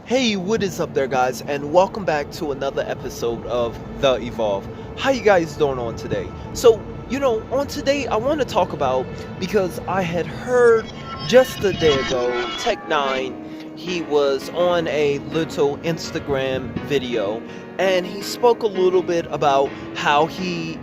Hey, what is up there, guys, and welcome back to another episode of The Evolve. How you guys doing on today? So, on today I want to talk about, because I had heard just a day ago, N9ne, he was on a little Instagram video, and he spoke a little bit about how he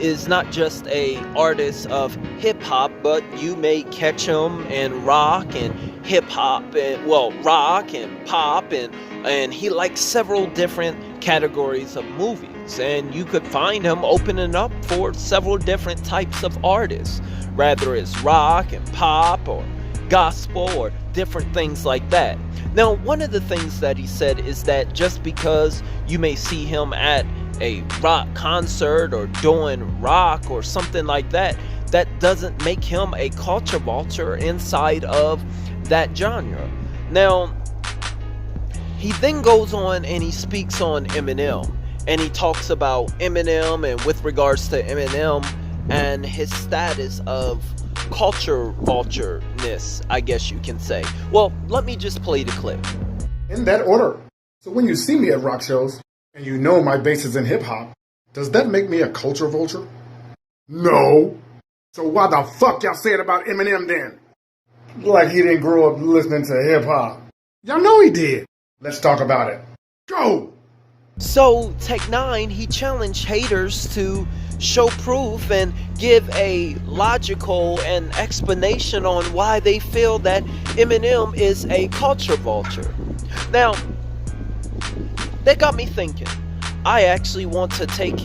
is not just a artist of hip hop, but you may catch him in rock and hip hop, and rock and pop, and he likes several different categories of movies, and you could find him opening up for several different types of artists, whether it's rock and pop or gospel or different things like that. Now, one of the things that he said is that just because you may see him at a rock concert or doing rock or something like that, that doesn't make him a culture vulture inside of that genre. Now, he then goes on and he speaks on Eminem, and he talks about Eminem, and with regards to Eminem and his status of culture vulture-ness, I guess you can say. Well, let me just play the clip. In that order. So when you see me at rock shows, and you know my base is in hip-hop, does that make me a culture vulture? No. So why the fuck y'all say it about Eminem then? Like he didn't grow up listening to hip-hop. Y'all know he did. Let's talk about it. Go! So N9ne, he challenged haters to show proof and give a logical and explanation on why they feel that Eminem is a culture vulture. Now, that got me thinking. I actually want to take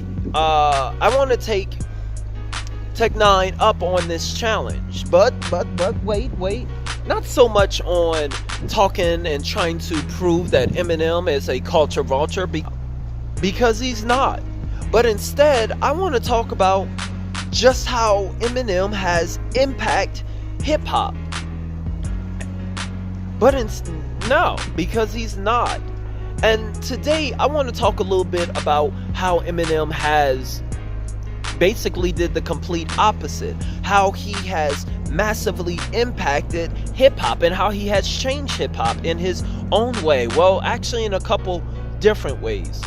N9ne up on this challenge, but wait, not so much on talking and trying to prove that Eminem is a culture vulture, because he's not. But instead, I want to talk about just how Eminem has impacted hip hop. But no, because he's not. And today I want to talk a little bit about how Eminem has basically did the complete opposite. How he has massively impacted hip-hop and how he has changed hip-hop in his own way. Well, actually in a couple different ways.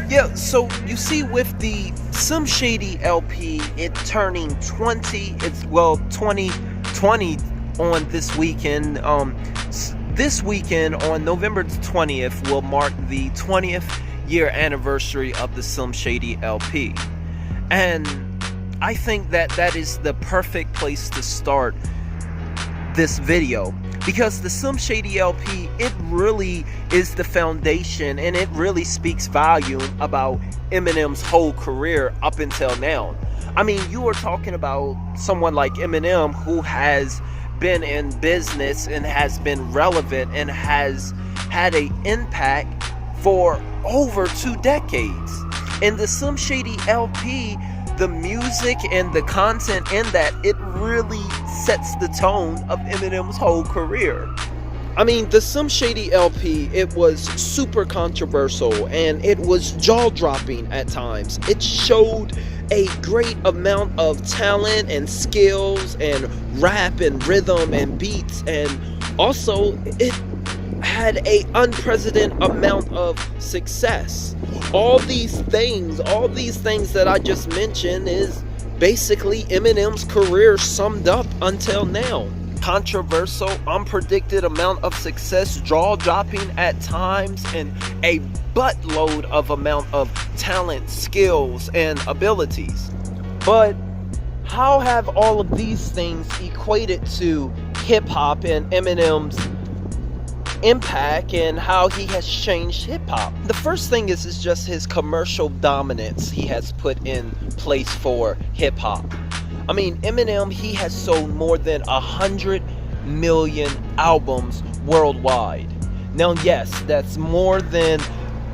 Yeah, so you see, with the Slim Shady LP, it turning 20, 2020 on this weekend. This weekend on November 20th will mark the 20th year anniversary of the Slim Shady LP. And I think that that is the perfect place to start this video, because the Slim Shady LP, it really is the foundation, and it really speaks volume about Eminem's whole career up until now. I mean, you are talking about someone like Eminem, who has been in business and has been relevant and has had an impact for over 2 decades. In the Slim Shady LP, the music and the content in that, it really sets the tone of Eminem's whole career. I mean, the Slim Shady LP, it was super controversial and it was jaw-dropping at times. It showed a great amount of talent and skills and rap and rhythm and beats, and also it had a unprecedented amount of success. All these things that I just mentioned is basically Eminem's career summed up until now. Controversial, unpredicted amount of success, jaw-dropping at times, and a buttload of amount of talent, skills, and abilities. But how have all of these things equated to hip-hop and Eminem's impact and how he has changed hip-hop? The first thing is just his commercial dominance he has put in place for hip-hop. I mean, Eminem, he has sold more than 100 million albums worldwide. Now, yes, that's more than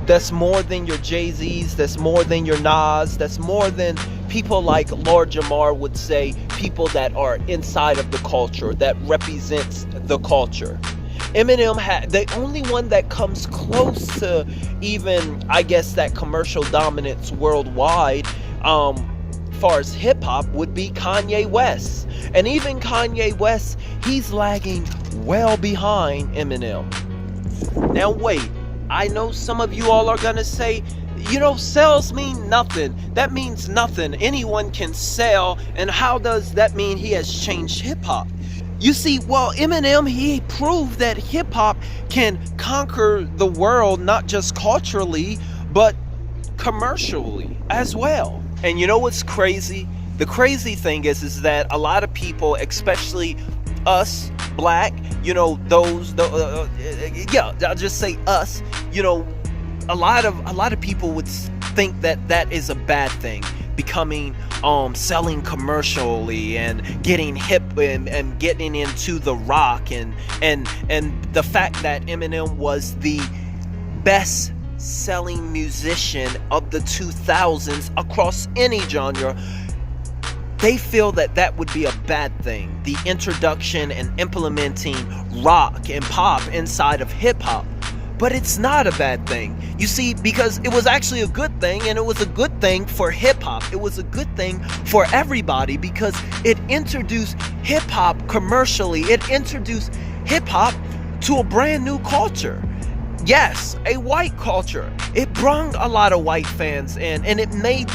your Jay-Z's, that's more than your Nas, that's more than people like Lord Jamar would say, people that are inside of the culture, that represents the culture. Eminem had the only one that comes close to even, I guess, that commercial dominance worldwide, far as hip-hop would be Kanye West. And even Kanye West, he's lagging well behind Eminem. Now wait, I know some of you all are gonna say, sales mean nothing. That means nothing. Anyone can sell, and how does that mean he has changed hip-hop? You see, well, Eminem, he proved that hip-hop can conquer the world, not just culturally, but commercially as well. And you know what's crazy? The crazy thing is that a lot of people, especially us, black, I'll just say us, a lot of people would think that is a bad thing, becoming selling commercially and getting hip and getting into the rock and the fact that Eminem was the best selling musician of the 2000s across any genre. They feel that would be a bad thing, the introduction and implementing rock and pop inside of hip-hop. But it's not a bad thing. You see, because it was actually a good thing, and it was a good thing for hip-hop. It was a good thing for everybody because it introduced hip-hop commercially. It introduced hip-hop to a brand new culture. Yes, a white culture. It brought a lot of white fans in, and it made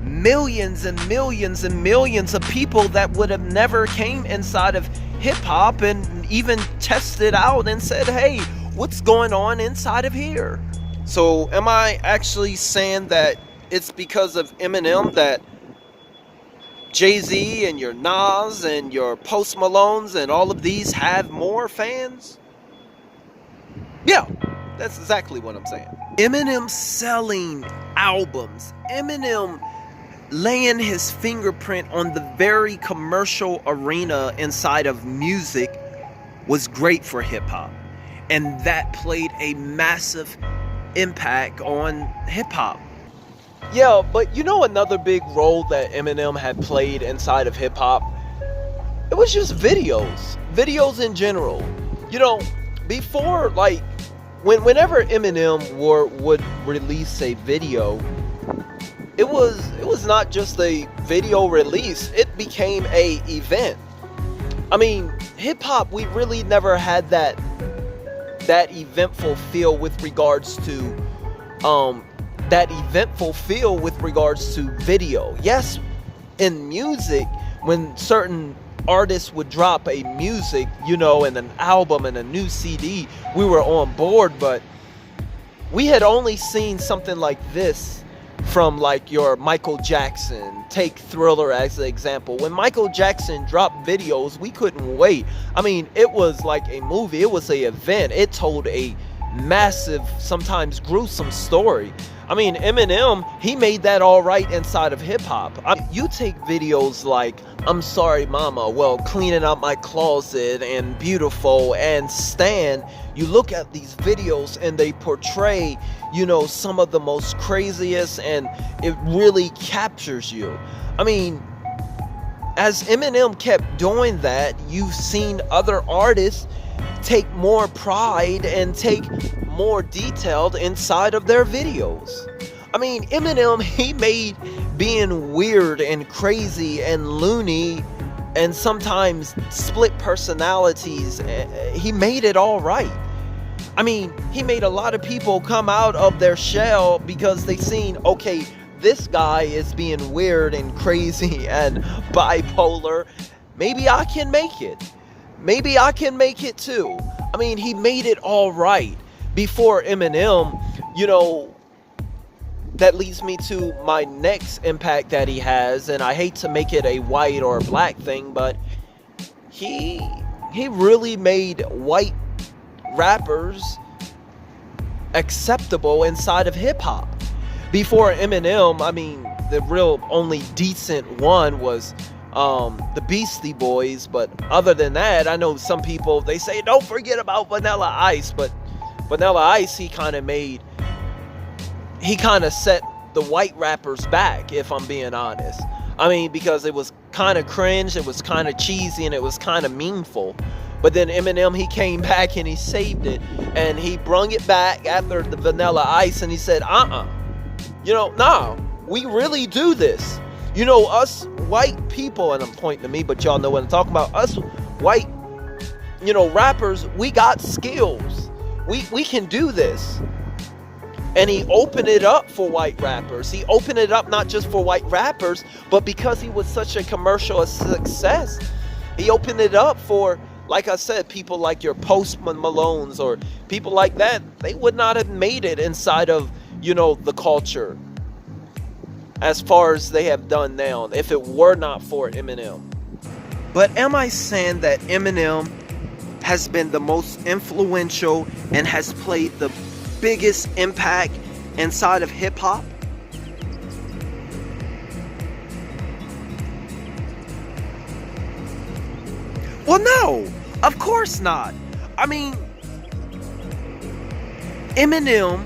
millions and millions and millions of people that would have never came inside of hip-hop and even tested out and said, hey, what's going on inside of here? So am I actually saying that it's because of Eminem that Jay-Z and your Nas and your Post Malones and all of these have more fans? Yeah, that's exactly what I'm saying. Eminem selling albums, Eminem laying his fingerprint on the very commercial arena inside of music was great for hip-hop, and that played a massive impact on hip-hop. Yeah, but another big role that Eminem had played inside of hip-hop, it was just videos in general. Before, like, whenever Eminem would release a video, it was not just a video release, it became a event. I mean, hip-hop, we really never had that eventful feel with regards to video. Yes, in music, when certain artists would drop a music, and an album and a new CD, we were on board, but we had only seen something like this from like your Michael Jackson. Take Thriller as an example. When Michael Jackson dropped videos, we couldn't wait. I mean, it was like a movie. It was an event. It told a massive, sometimes gruesome story. I mean, Eminem, he made that all right inside of hip-hop. You take videos like I'm Sorry Mama, well, Cleaning Out My Closet, and Beautiful, and Stan. You look at these videos and they portray, some of the most craziest, and it really captures you. I mean, as Eminem kept doing that, you've seen other artists take more pride and take more detailed inside of their videos. I mean, Eminem, he made being weird and crazy and loony and sometimes split personalities, he made it all right. I mean, he made a lot of people come out of their shell because they seen, okay, this guy is being weird and crazy and bipolar. Maybe I can make it. Maybe I can make it too. I mean, he made it all right. Before Eminem, that leads me to my next impact that he has, and I hate to make it a white or black thing, but he really made white rappers acceptable inside of hip-hop. Before Eminem, I mean, the real only decent one was the Beastie Boys, but other than that, I know some people, they say don't forget about Vanilla Ice, but Vanilla Ice, he kind of set the white rappers back, if I'm being honest. I mean, because it was kind of cringe, it was kind of cheesy, and it was kind of meanful. But then Eminem, he came back and he saved it, and he brung it back after the Vanilla Ice, and he said, no, We really do this. You know, us white people, and I'm pointing to me, but y'all know what I'm talking about. Us white, you know, rappers, we got skills. We can do this. And he opened it up for white rappers. He opened it up not just for white rappers, but because he was such a commercial success, he opened it up for, like I said, people like your Post Malones or people like that. They would not have made it inside of, you know, the culture as far as they have done now if it were not for Eminem. But am I saying that Eminem has been the most influential and has played the biggest impact inside of hip-hop? Well, no, of course not. I mean, Eminem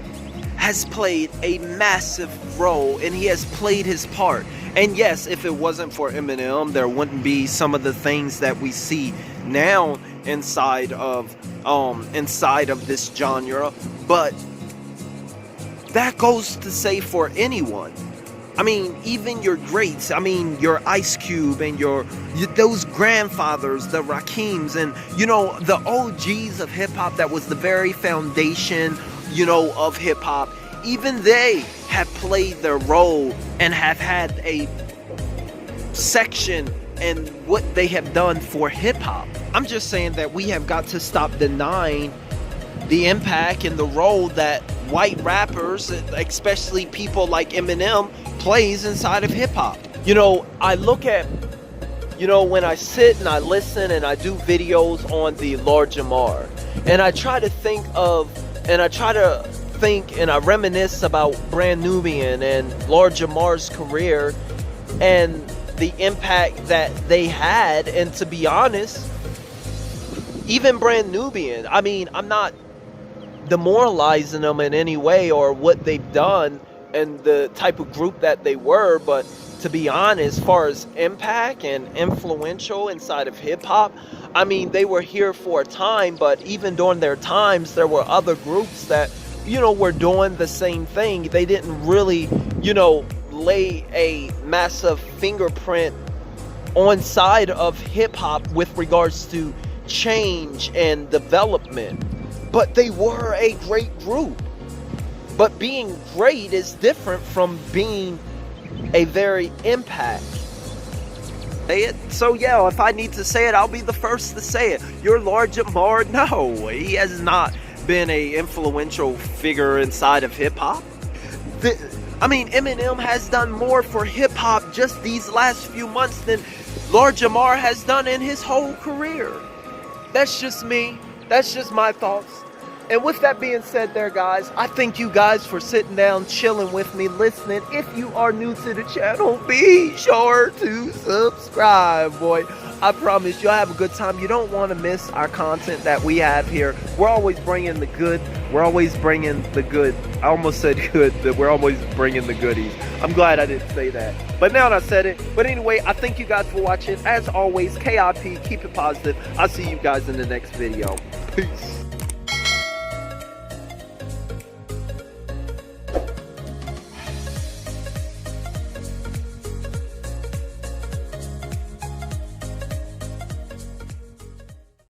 has played a massive role and he has played his part. And yes, if it wasn't for Eminem, there wouldn't be some of the things that we see now inside of this genre. But that goes to say for anyone. I mean, even your greats, I mean, your Ice Cube and those grandfathers, the Rakims, and, you know, the OGs of hip-hop that was the very foundation, you know, of hip-hop. Even they have played their role and have had a section in what they have done for hip-hop. I'm just saying that we have got to stop denying the impact and the role that white rappers, especially people like Eminem, plays inside of hip-hop. You know, I look at, you know, when I sit and I listen and I do videos on the Lord Jamar, and I try to think and I reminisce about Brand Nubian and Lord Jamar's career and the impact that they had. And to be honest, even Brand Nubian, I mean, I'm not demoralizing them in any way or what they've done and the type of group that they were, but to be honest, as far as impact and influential inside of hip-hop, I mean, they were here for a time, but even during their times, there were other groups that, you know, were doing the same thing. They didn't really, you know, lay a massive fingerprint on side of hip-hop with regards to change and development. But they were a great group. But being great is different from being a very impact. So yeah, if I need to say it, I'll be the first to say it. Your Lord Jamar, no, he has not been a influential figure inside of hip-hop. I mean, Eminem has done more for hip-hop just these last few months than Lord Jamar has done in his whole career. That's just me. That's just my thoughts. And with that being said there, guys, I thank you guys for sitting down, chilling with me, listening. If you are new to the channel, be sure to subscribe, boy. I promise you'll have a good time. You don't want to miss our content that we have here. We're always bringing the good. We're always bringing the good. I almost said good, but we're always bringing the goodies. I'm glad I didn't say that. But now that I said it. But anyway, I thank you guys for watching. As always, KIP, keep it positive. I'll see you guys in the next video. Peace.